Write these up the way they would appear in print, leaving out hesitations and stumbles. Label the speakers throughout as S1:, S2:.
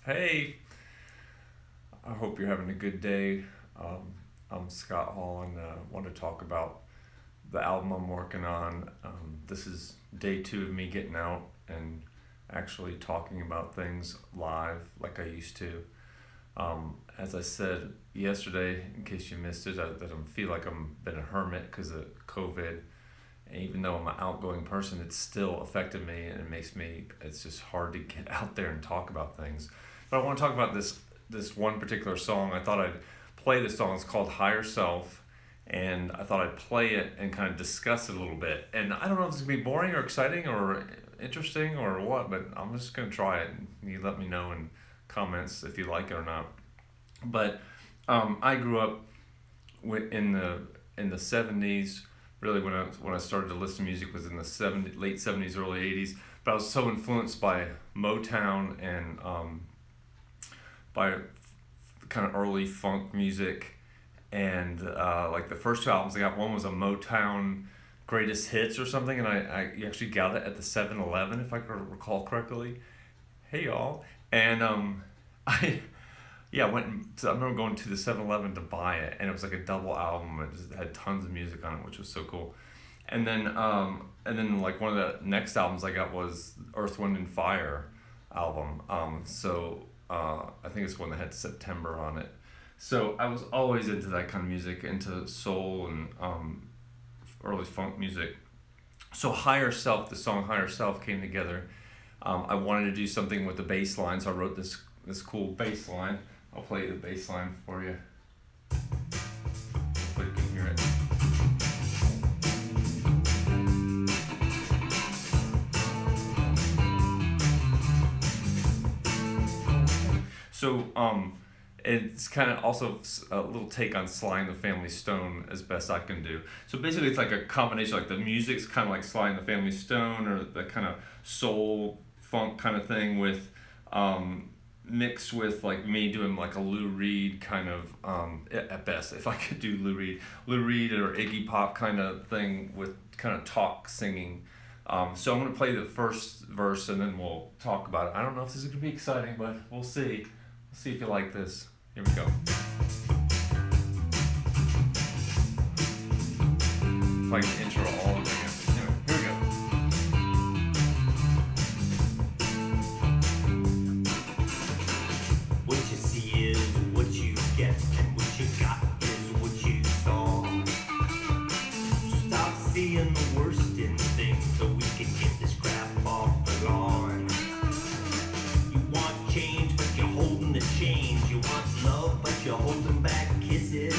S1: Hey, I hope you're having a good day. Um, I'm Scott Hall and want to talk about the album I'm working on. This is day two of me getting out and actually talking about things live like I used to. As I said yesterday, in case you missed it, that I feel like I'm been a hermit because of COVID. And even though I'm an outgoing person, it's still affected me and it's just hard to get out there and talk about things. But I want to talk about this one particular song. I thought I'd play the song. It's called Higher Self, and I thought I'd play it and kind of discuss it a little bit. And I don't know if it's gonna be boring or exciting or interesting or what, but I'm just gonna try it. And you let me know in comments if you like it or not. But I grew up in the '70s. Really, when I started to listen to music was in the late '70s, early '80s. But I was so influenced by Motown and by kind of early funk music, and like the first two albums I got, one was a Motown greatest hits or something, and I actually got it at the 7-Eleven if I could recall correctly. Hey y'all. And I yeah, I remember going to the 7-Eleven to buy it, and it was like a double album. It just had tons of music on it, which was so cool. And then like one of the next albums I got was Earth, Wind and Fire album. I think it's one that had September on it. So I was always into that kind of music, into soul and early funk music. So Higher Self, the song Higher Self came together. I wanted to do something with the bass line, so I wrote this cool bass line. I'll play the bass line for you. Hopefully you can hear it. So it's kind of also a little take on Sly and the Family Stone as best I can do. So basically, it's like a combination. Like the music's kind of like Sly and the Family Stone, or the kind of soul funk kind of thing with mixed with like me doing like a Lou Reed kind of at best, if I could do Lou Reed or Iggy Pop kind of thing with kind of talk singing. So I'm gonna play the first verse and then we'll talk about it. I don't know if this is gonna be exciting, but we'll see. See if you like this. Here we go. Like the intro all over again. Anyway, here we go.
S2: What you see is what you get, and what you got is what you saw. So stop seeing the worst in things so we can get this crap off the lawn. You want change, but you're holding the change. You want love, but you're holding back kisses.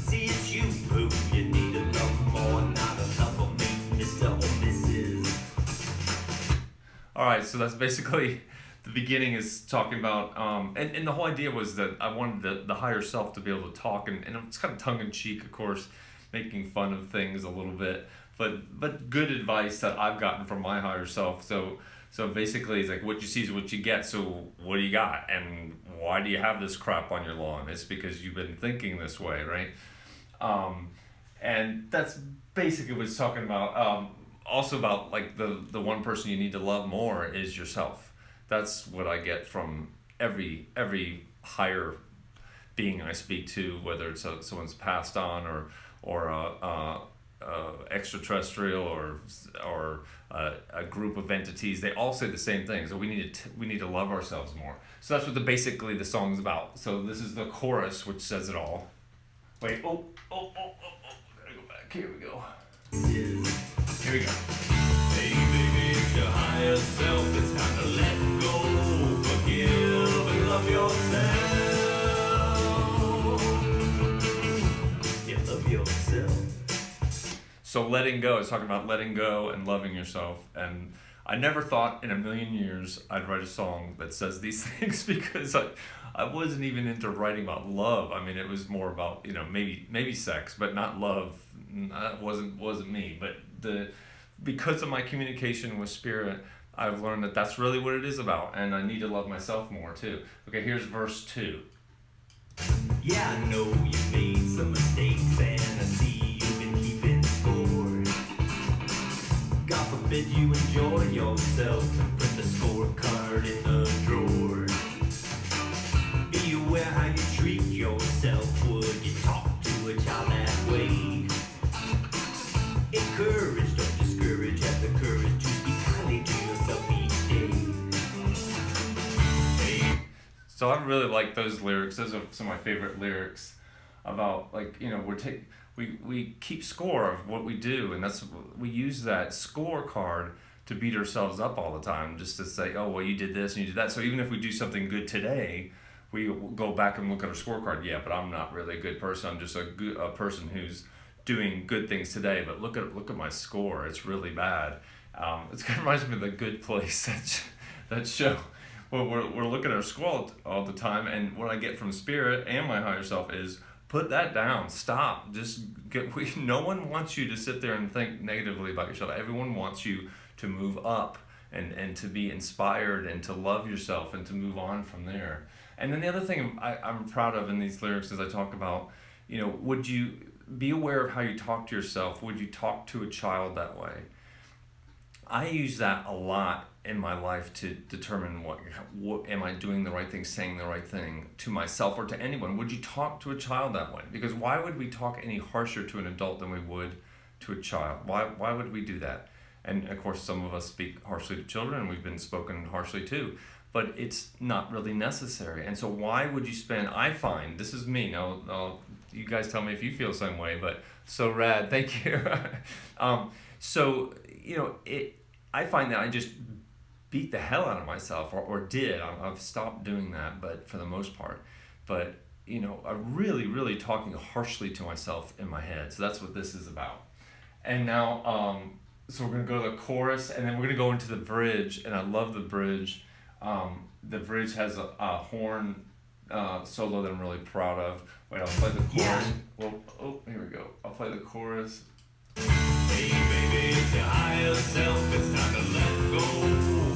S2: See, it's you who you need to love more, not a love of me, Mr. or Mrs.
S1: All right, so that's basically the beginning is talking about, and the whole idea was that I wanted the higher self to be able to talk, and it's kind of tongue in cheek, of course, making fun of things a little bit, but good advice that I've gotten from my higher self. So basically, it's like what you see is what you get. So what do you got, and why do you have this crap on your lawn? It's because you've been thinking this way, right? And that's basically what it's talking about. Also about like the one person you need to love more is yourself. That's what I get from every higher being I speak to, whether it's someone's passed on or extraterrestrial or a group of entities. They all say the same thing. So we need to love ourselves more. So that's what basically the song's about. So this is the chorus, which says it all. Wait, oh, gotta go back. Here we go. Here we go.
S2: Hey baby, it's your higher self. It's time to let go, forgive, and love yourself. Yeah, love yourself.
S1: So letting go, I was talking about letting go and loving yourself. And I never thought in a million years I'd write a song that says these things because I wasn't even into writing about love. I mean, it was more about, maybe sex, but not love. That wasn't me. But because of my communication with spirit, I've learned that that's really what it is about, and I need to love myself more too. Okay, here's verse 2.
S2: Yeah, I know you made some mistakes, and I see you've been keeping score. God forbid you enjoy yourself and put the scorecard in the drawer.
S1: So I really like those lyrics. Those are some of my favorite lyrics about, like, we keep score of what we do, and we use that scorecard to beat ourselves up all the time, just to say, oh well, you did this and you did that. So even if we do something good today, we go back and look at our scorecard. Yeah, but I'm not really a good person. I'm just a person who's doing good things today. But look at my score. It's really bad. It kind of reminds me of The Good Place, that show. Well, we're looking at our score all the time, and what I get from Spirit and my higher self is, put that down. Stop. No one wants you to sit there and think negatively about yourself. Everyone wants you to move up and to be inspired and to love yourself and to move on from there. And then the other thing I'm proud of in these lyrics is I talk about, would you be aware of how you talk to yourself? Would you talk to a child that way? I use that a lot in my life to determine what am I doing the right thing, saying the right thing to myself or to anyone. Would you talk to a child that way? Because why would we talk any harsher to an adult than we would to a child? Why would we do that? And of course, some of us speak harshly to children, and we've been spoken harshly too. But it's not really necessary. And so why would you I find, this is me, now you guys tell me if you feel the same way, but so rad, thank you. So, I find that I just beat the hell out of myself, or did. I've stopped doing that, but for the most part. But, I'm really, really talking harshly to myself in my head. So that's what this is about. And now, so we're going to go to the chorus, and then we're going to go into the bridge, and I love the bridge. The bridge has a horn solo that I'm really proud of. Wait, I'll play the chorus.
S2: Yeah.
S1: Well, here we go. I'll play the chorus.
S2: Hey baby, it's your higher self. It's time to let go,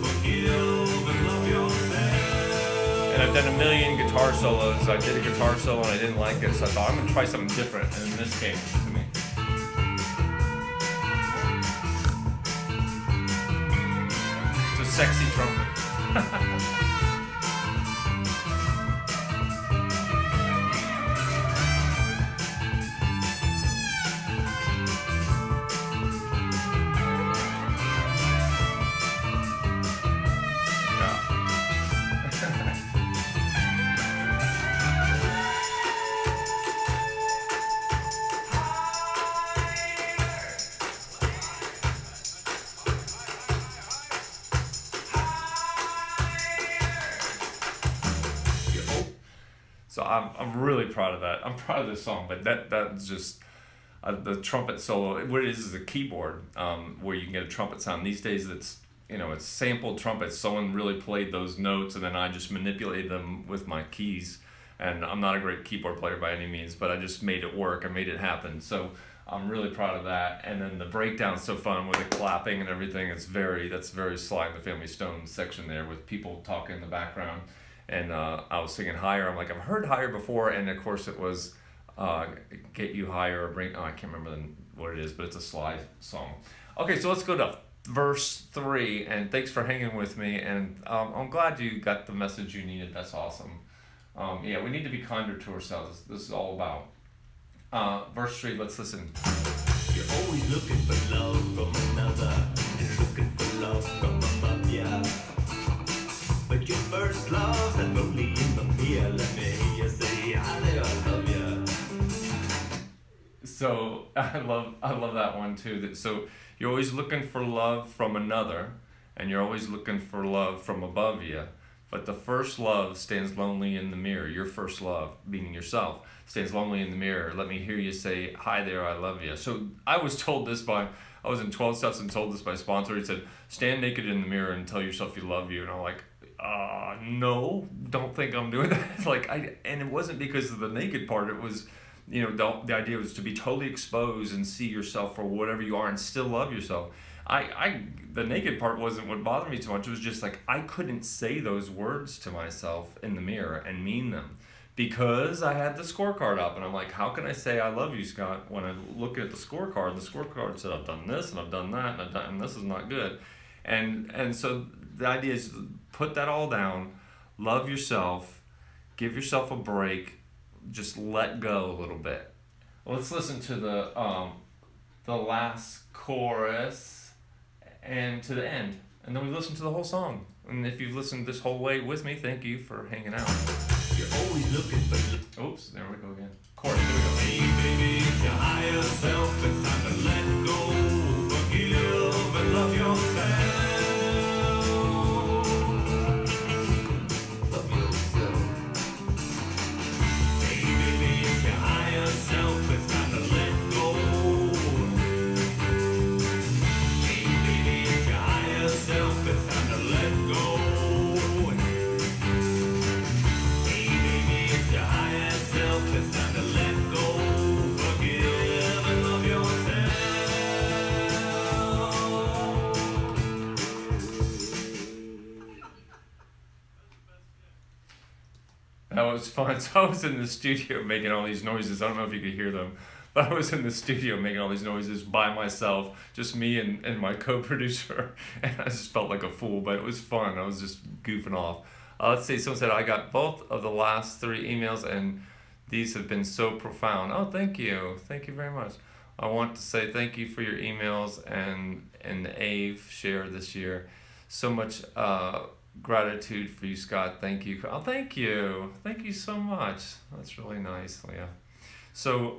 S2: forgive, and love yourself.
S1: And I've done a million guitar solos. I did a guitar solo and I didn't like it, so I thought I'm going to try something different. And then this came to me. It's a sexy trumpet. So I'm really proud of that. I'm proud of this song, but that's just the trumpet solo. What it is a keyboard where you can get a trumpet sound. These days it's sampled trumpets. Someone really played those notes, and then I just manipulated them with my keys. And I'm not a great keyboard player by any means, but I just made it work. I made it happen. So I'm really proud of that. And then the breakdown's so fun with the clapping and everything. That's very Sly and the Family Stone section there with people talking in the background. And I was singing Higher. I'm like, I've heard Higher before, and of course it was Get You Higher, or I can't remember what it is, but it's a Sly song. Okay, so let's go to verse 3, and thanks for hanging with me, and I'm glad you got the message you needed. That's awesome. We need to be kinder to ourselves. This is all about. Verse 3, let's listen.
S2: You're always looking for love from another, and looking for love from above, yeah. But your first love that's only in the mirror. Let me hear you say, I love you.
S1: So I love that one too. So you're always looking for love from another, and you're always looking for love from above you. But the first love stands lonely in the mirror. Your first love, meaning yourself, stands lonely in the mirror. Let me hear you say, hi there, I love you. So I was in 12 steps and told this by a sponsor. He said, stand naked in the mirror and tell yourself you love you. And I'm like, no, don't think I'm doing that. And it wasn't because of the naked part. It was, the idea was to be totally exposed and see yourself for whatever you are and still love yourself. The naked part wasn't what bothered me too much. It was just like, I couldn't say those words to myself in the mirror and mean them because I had the scorecard up, and I'm like, how can I say I love you, Scott, when I look at the scorecard said I've done this and I've done that and this is not good. And so the idea is put that all down, love yourself, give yourself a break, just let go a little bit. Let's listen to the last chorus and to the end, and then we listen to the whole song. And if you've listened this whole way with me, thank you for hanging out.
S2: You're always looking for.
S1: Oops, there we go again. Chorus, here we go.
S2: Hey, baby, it's your higher self. It's time to let go, forgive, and love yourself. Love yourself. Hey, baby, it's your higher self. It's time to let go. Hey, baby, it's your higher self. It's time to let go. Hey, baby, it's your higher self. It's time to let go. Forgive and love yourself.
S1: That was fun. So I was in the studio making all these noises. I don't know if you could hear them, but I was in the studio making all these noises by myself, just me and my co-producer, and I just felt like a fool, but it was fun. I was just goofing off. Let's see, someone said, I got both of the last 3 emails, and these have been so profound. Oh, thank you. Thank you very much. I want to say thank you for your emails and the AVE share this year. So much gratitude for you, Scott. Thank you. Oh, thank you. Thank you so much. That's really nice, Leah. So,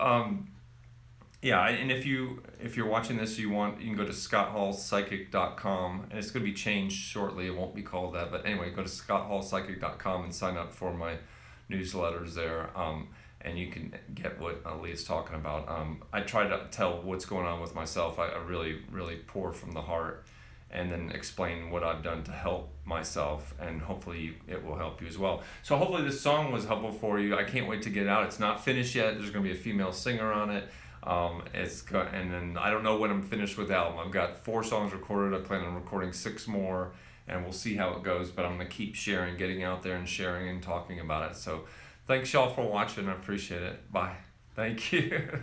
S1: yeah, and if you're watching this, you can go to scotthallpsychic.com, and it's going to be changed shortly. It won't be called that, but anyway, go to scotthallpsychic.com and sign up for my newsletters there. And you can get what Leah's talking about. I try to tell what's going on with myself. I really, really pour from the heart, and then explain what I've done to help myself, and hopefully it will help you as well. So hopefully this song was helpful for you. I can't wait to get it out. It's not finished yet. There's going to be a female singer on it. And then I don't know when I'm finished with the album. I've got 4 songs recorded. I plan on recording 6 more, and we'll see how it goes. But I'm going to keep sharing, getting out there and sharing and talking about it. So thanks y'all for watching. I appreciate it. Bye. Thank you.